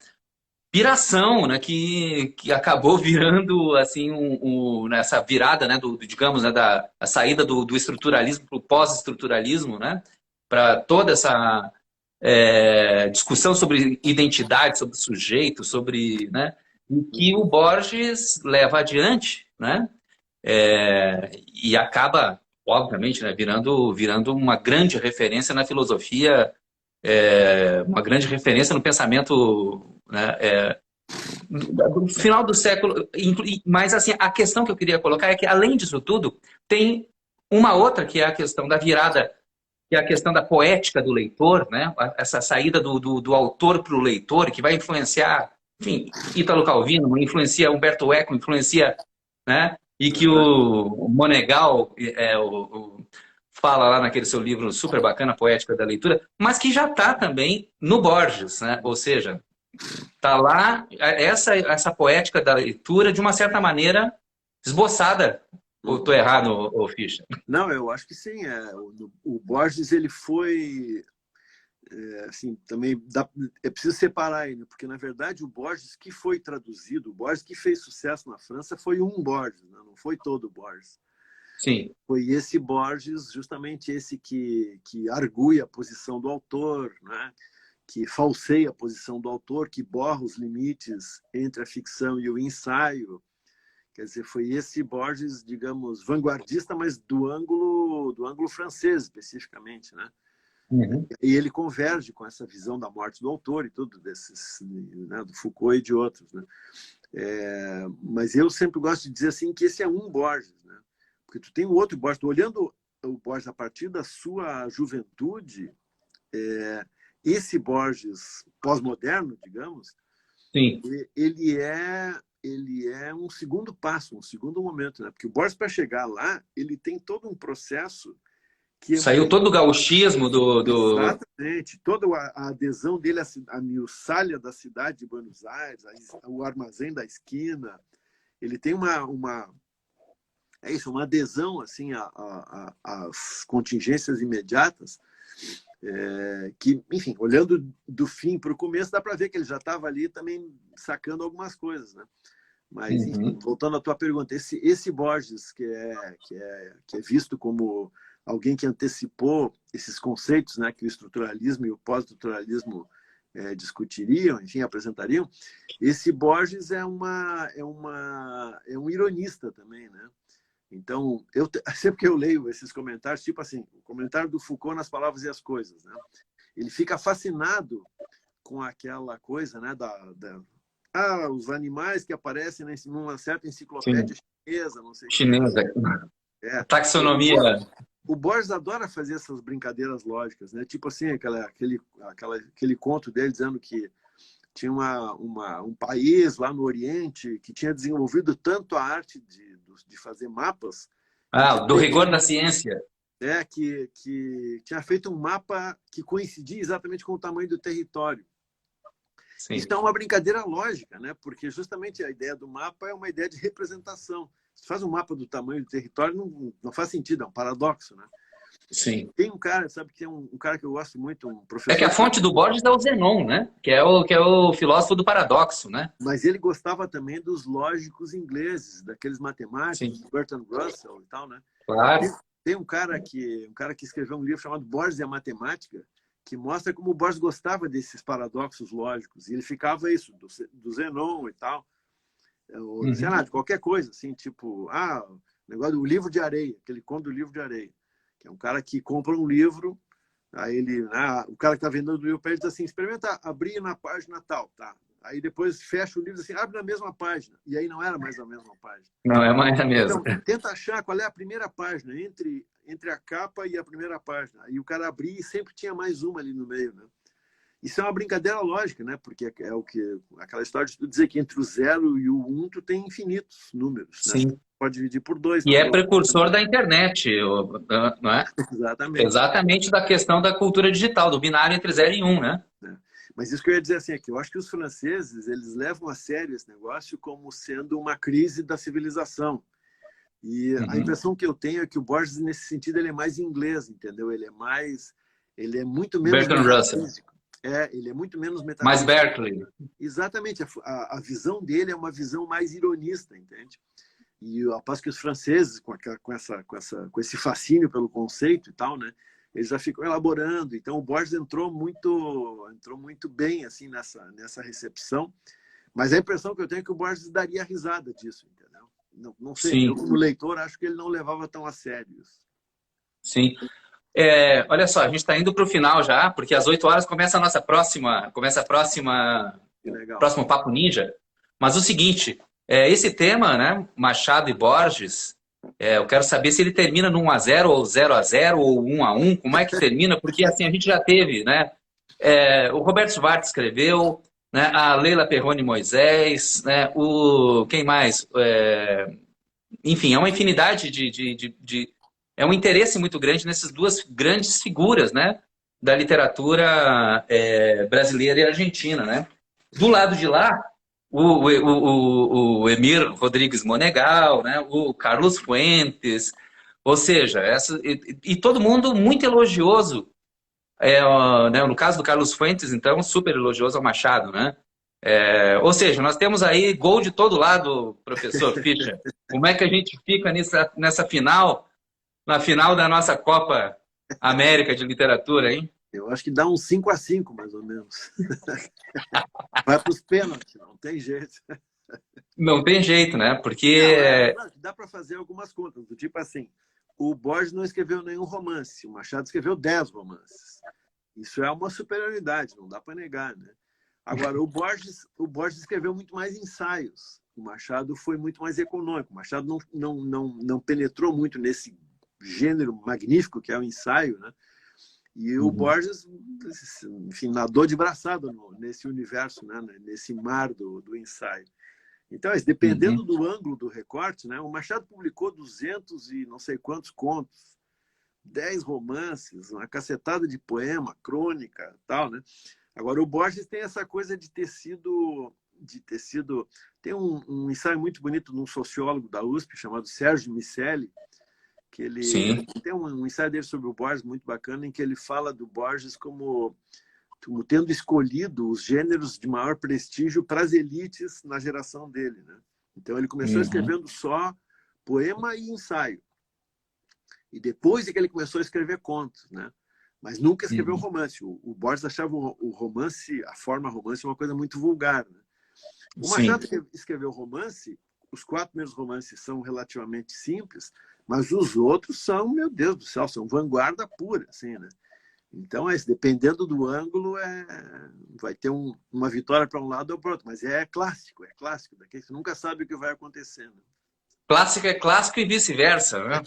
piração, né, que acabou virando assim nessa virada, né, digamos, né, da a saída do estruturalismo para o pós-estruturalismo, né, para toda essa discussão sobre identidade, sobre sujeito, sobre, né, o que o Borges leva adiante, né, e acaba, obviamente, né, virando uma grande referência na filosofia, uma grande referência no pensamento, né, do final do século. Mas assim, a questão que eu queria colocar é que, além disso tudo, tem uma outra que é a questão da virada, que é a questão da poética do leitor, né? Essa saída do autor para o leitor, que vai influenciar, enfim, Ítalo Calvino, influencia Humberto Eco, influencia, né? E que o Monegal fala lá naquele seu livro super bacana, Poética da Leitura, mas que já está também no Borges, né? Ou seja, tá lá essa poética da leitura, de uma certa maneira, esboçada. Ou estou errado, ô Fischer? Não, eu acho que sim. O Borges, ele foi assim, também é preciso separar ele, porque na verdade o Borges que foi traduzido, o Borges que fez sucesso na França foi um Borges, né? Não foi todo o Borges. Sim. Foi esse Borges, justamente esse que argui a posição do autor, né? Que falseia a posição do autor, que borra os limites entre a ficção e o ensaio. Quer dizer, foi esse Borges, digamos, vanguardista, mas do ângulo francês, especificamente, né? Uhum. E ele converge com essa visão da morte do autor e tudo desses, né, do Foucault e de outros, né? Mas eu sempre gosto de dizer assim que esse é um Borges, né? Porque tu tem um outro Borges, tu olhando o Borges a partir da sua juventude, esse Borges pós-moderno, digamos, Sim. ele é um segundo passo, um segundo momento, né? Porque o Borges, para chegar lá, ele tem todo um processo que é Saiu todo o gauchismo do... Exatamente. Toda a adesão dele à miuçalha da cidade de Buenos Aires, o armazém da esquina. Ele tem uma adesão assim às contingências imediatas, que, enfim, olhando do fim para o começo, dá para ver que ele já estava ali também sacando algumas coisas, né? Mas, enfim, voltando à tua pergunta, esse Borges, que é visto como alguém que antecipou esses conceitos, né, que o estruturalismo e o pós-estruturalismo discutiriam, enfim, apresentariam, esse Borges é um ironista também, né? Então, sempre que eu leio esses comentários, tipo assim, o comentário do Foucault nas Palavras e as Coisas, né? Ele fica fascinado com aquela coisa, né, os animais que aparecem numa certa enciclopédia chinesa, não sei o que. Chinesa. Taxonomia. O Borges adora fazer essas brincadeiras lógicas, né? Tipo assim, aquele conto dele dizendo que tinha um país lá no Oriente que tinha desenvolvido tanto a arte de fazer mapas. Do rigor da ciência. Que tinha feito um mapa que coincidia exatamente com o tamanho do território. Sim. Isso é uma brincadeira lógica, né? Porque justamente a ideia do mapa é uma ideia de representação. Se faz um mapa do tamanho do território, não faz sentido, é um paradoxo, né? Sim. Tem um cara, sabe, que tem um cara que eu gosto muito, um professor... que a fonte do Borges é o Zenon, né? Que é o filósofo do paradoxo, né? Mas ele gostava também dos lógicos ingleses, daqueles matemáticos, sim, Bertrand Russell e tal, né? Claro. Tem um cara que escreveu um livro chamado Borges e a Matemática, que mostra como o Borges gostava desses paradoxos lógicos. E ele ficava isso, do Zenon e tal. Sei lá, de qualquer coisa, assim, tipo, o negócio do livro de areia, aquele conto do livro de areia. Que é um cara que compra um livro, aí o cara que está vendendo o livro para ele diz assim, experimenta abrir na página tal, tá? Aí depois fecha o livro assim, abre na mesma página. E aí não era mais a mesma página. Não, é mais a mesma. Então, tenta achar qual é a primeira página, entre a capa e a primeira página. Aí o cara abria e sempre tinha mais uma ali no meio, né? Isso é uma brincadeira lógica, né? Porque aquela história de tu dizer que entre o 0 e o 1 tu tem infinitos números. Sim. Né? Pode dividir por 2. E é precursor da internet, não é? Exatamente. Exatamente da questão da cultura digital, do binário entre 0 e 1, né? Mas isso que eu ia dizer assim, é que eu acho que os franceses, eles levam a sério esse negócio como sendo uma crise da civilização. E a impressão que eu tenho é que o Borges, nesse sentido, ele é mais inglês, entendeu? Ele é mais Ele é muito menos Bertrand Russell. metafísico. Ele é muito menos Mais metafísico. Berkeley. Exatamente. A visão dele é uma visão mais ironista, entende? E ao passo que os franceses, com esse fascínio pelo conceito e tal, né? Eles já ficam elaborando. Então, o Borges entrou muito bem assim nessa recepção. Mas a impressão que eu tenho é que o Borges daria risada disso, entendeu? Não sei. Sim. Eu, como leitor, acho que ele não levava tão a sério isso. Sim. Olha só, a gente está indo para o final já, porque às 8 horas começa próximo Papo Ninja. Mas o seguinte, esse tema, né, Machado e Borges, eu quero saber se ele termina no 1-0 ou 0-0 ou 1-1, como é que termina? Porque assim, a gente já teve, né? O Roberto Schwartz escreveu, né, a Leila Perrone Moisés, né, quem mais? Enfim, é uma infinidade é um interesse muito grande nessas duas grandes figuras, né, da literatura brasileira e argentina, né? Do lado de lá, o Emir Rodrigues Monegal, né, o Carlos Fuentes, ou seja, e todo mundo muito elogioso. Né, no caso do Carlos Fuentes, então, super elogioso ao Machado, né? Ou seja, nós temos aí gol de todo lado, professor Fischer. Como é que a gente fica nessa final, na final da nossa Copa América de Literatura, hein? Eu acho que dá uns 5-5, mais ou menos. Vai para os pênaltis, não tem jeito. Não tem jeito, né? Porque... dá para fazer algumas contas, do tipo assim, o Borges não escreveu nenhum romance, o Machado escreveu 10 romances. Isso é uma superioridade, não dá para negar, né? Agora, o Borges escreveu muito mais ensaios. O Machado foi muito mais econômico. O Machado não penetrou muito nesse gênero magnífico que é o ensaio, né? E o Borges, enfim, nadou de braçada nesse universo, né? Nesse mar do ensaio. Então, dependendo do ângulo do recorte, né? O Machado publicou 200 e não sei quantos contos, 10 romances, uma cacetada de poema, crônica, tal, né? Agora, o Borges tem essa coisa de ter sido... Tem um ensaio muito bonito de um sociólogo da USP chamado Sérgio Miceli, que ele tem um ensaio dele sobre o Borges muito bacana, em que ele fala do Borges como tendo escolhido os gêneros de maior prestígio para as elites na geração dele, né? Então, ele começou escrevendo só poema e ensaio. E depois é que ele começou a escrever contos, né? Mas nunca escreveu romance. O Borges achava o romance, a forma romance, uma coisa muito vulgar, né? O Machado escreveu romance, os 4 primeiros romances são relativamente simples, mas os outros são, meu Deus do céu, são vanguarda pura, assim, né? Então, dependendo do ângulo, vai ter uma vitória para um lado ou para o outro, mas é clássico, daqui você nunca sabe o que vai acontecendo. Clássico é clássico e vice-versa, né?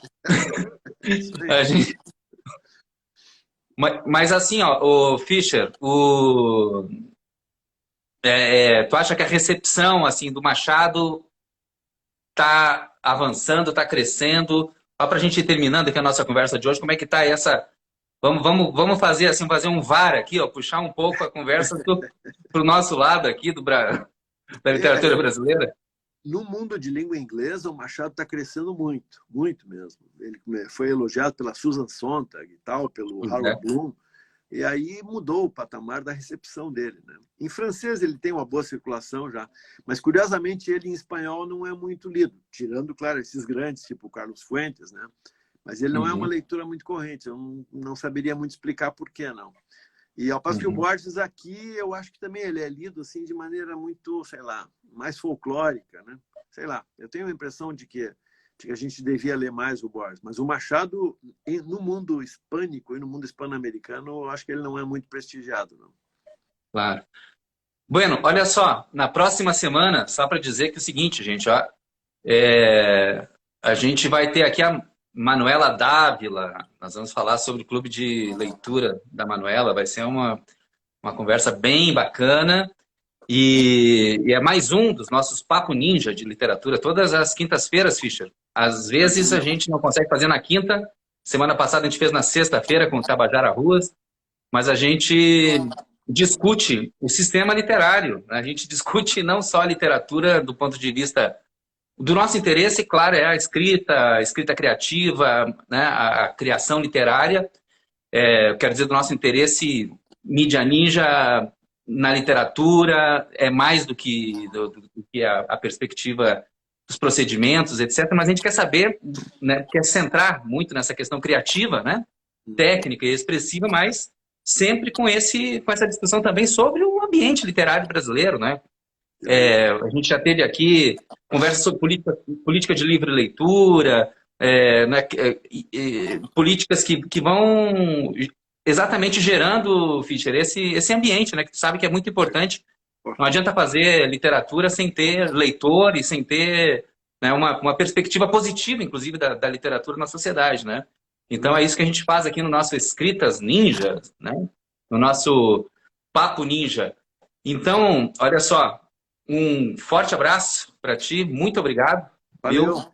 Mas assim, ó, o Fischer, tu acha que a recepção assim do Machado está avançando, está crescendo? Só para a gente ir terminando aqui a nossa conversa de hoje, como é que está essa... Vamos fazer assim, fazer um VAR aqui, ó, puxar um pouco a conversa para o nosso lado aqui da literatura brasileira. No mundo de língua inglesa, o Machado está crescendo muito, muito mesmo. Ele foi elogiado pela Susan Sontag e tal, pelo Harold Bloom, e aí mudou o patamar da recepção dele, né? Em francês ele tem uma boa circulação já, mas curiosamente ele em espanhol não é muito lido, tirando, claro, esses grandes, tipo Carlos Fuentes, né? Mas ele não é uma leitura muito corrente, eu não saberia muito explicar por que não. E ao passo que o Borges aqui, eu acho que também ele é lido assim de maneira muito, sei lá, mais folclórica, né? Sei lá, eu tenho a impressão de que a gente devia ler mais o Borges, mas o Machado, no mundo hispânico e no mundo hispano-americano, eu acho que ele não é muito prestigiado, não. Claro. Bueno, olha só, na próxima semana, só para dizer que é o seguinte, gente, ó, a gente vai ter aqui a Manuela Dávila, nós vamos falar sobre o clube de leitura da Manuela, vai ser uma conversa bem bacana e é mais um dos nossos Papo Ninja de literatura, todas as quintas-feiras, Fischer. Às vezes a gente não consegue fazer na quinta, semana passada a gente fez na sexta-feira com o Tabajara Ruas, mas a gente discute o sistema literário, a gente discute não só a literatura do ponto de vista do nosso interesse, claro, é a escrita criativa, né, a criação literária, eu quero dizer, do nosso interesse mídia ninja na literatura, é mais do que a perspectiva dos procedimentos, etc. Mas a gente quer saber, né, quer centrar muito nessa questão criativa, né, técnica e expressiva, mas sempre com essa discussão também sobre o ambiente literário brasileiro, né? A gente já teve aqui conversa sobre política de livre leitura, né, políticas que vão exatamente gerando, Fischer, esse ambiente, né, que tu sabe que é muito importante. Não adianta fazer literatura sem ter leitor e sem ter, né, uma perspectiva positiva, inclusive, da literatura na sociedade, né? Então é isso que a gente faz aqui no nosso Escritas Ninja, né? No nosso Papo Ninja. Então, olha só, um forte abraço para ti, muito obrigado. Valeu. Viu?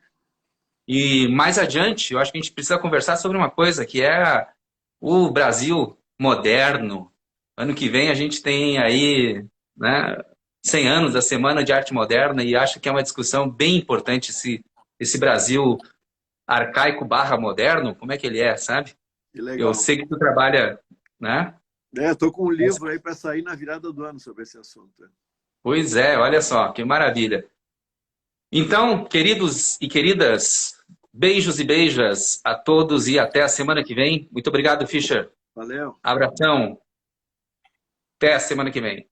E mais adiante, eu acho que a gente precisa conversar sobre uma coisa que é o Brasil moderno. Ano que vem a gente tem aí, né, 100 anos da Semana de Arte Moderna e acho que é uma discussão bem importante esse Brasil arcaico barra moderno, como é que ele é, sabe? Que legal. Eu sei que tu trabalha, né? Estou com um livro aí para sair na virada do ano sobre esse assunto. Pois é, olha só, que maravilha. Então, queridos e queridas, beijos e beijas a todos e até a semana que vem. Muito obrigado, Fischer. Valeu. Abração. Até a semana que vem.